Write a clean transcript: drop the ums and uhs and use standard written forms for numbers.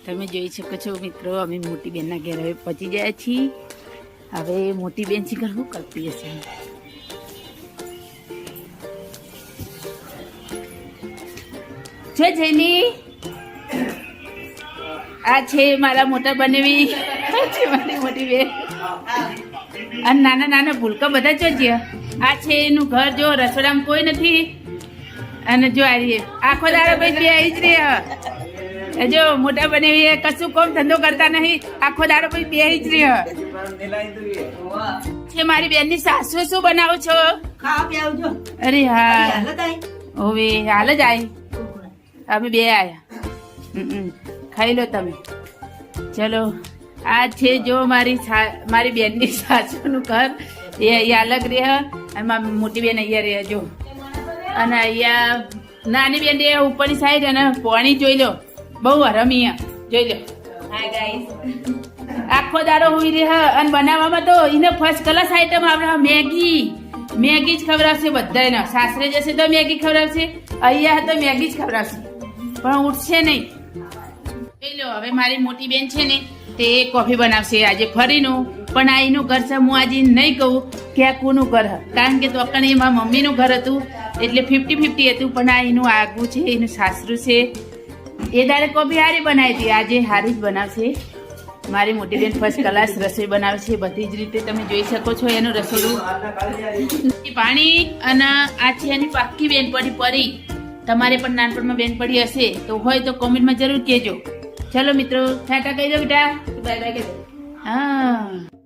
તમે જોઈ શકો છો મિત્રો, અમે મોટી બેનના ઘરે હવે પહોંચી ગયા છીએ. હવે મોટી બેન શીખર શું કરતી હશે? છે જયની, આ છે મારા મોટા બનેવી, છે મારી મોટી બેન. અને નાના નાના ભૂલકા બધા જોજ્યા. આ છે એનું ઘર, જો રસોડામાં કોઈ નથી. અને જો આખો દાડો ભાઈ બે આવી જ રહે. જો મોટા બનેવી કશું કોમ ધંધો કરતા નહીં, આખો દાડો ભાઈ બે જ રહે છે. મારી બેન ની સાસુ શું બનાવો છો? અરે હા, હવે હાલ જ આવી, અમે બે આયા. ખાઈ લો તમે. ચલો, આ છે જો મારી બેનની સાસુનું ઘર, એ અહીંયા અલગ રહે અને મોટી બેન અહીંયા રહે. જો અને અહીંયા નાની બેન રહે ઉપરની સાઈડ. અને પાણી જોઈ લો, બહુ હરમી જોઈ લો. હા ગાઈસ, આખો દાડો હુઈ રહે. અને બનાવવામાં તો એને ફર્સ્ટ ક્લાસ આઈટમ આપણે મેગી જ ખવડાવશે બધાને. સાસરે જશે તો મેગી ખવડાવશે, અહીંયા તો મેગી જ ખવડાવશે, પણ ઉઠશે નહીં. જોઈ લો, હવે મારી મોટી બેન છે ને તે કોફી બનાવશે આજે ફરીનું. પણ આ એનું ઘર છે, હું આજે નહીં કહું કે આ કોનું ઘર, કારણ કે તો અકણે મારા મમ્મીનું ઘર હતું એટલે 50-50 હતું. પણ આ એનું આગવું છે, એનું સાસરું છે. એ દાડે કોફી હારી બનાવી હતી, આજે હારી જ બનાવશે. મારી મોટી બેન ફર્સ્ટ ક્લાસ રસોઈ બનાવે છે બધી જ રીતે. તમે જોઈ શકો છો એનું રસોડું, પાણી. અને આ છે એની પાક્કી બેનપણી પરી. તમારે પણ નાનપણમાં બેનપણી હશે તો હોય તો કોમેન્ટમાં જરૂર કહેજો. ચલો મિત્રો, ટાટા કહી દો બેટા, બાય બાય કહી દો. હા.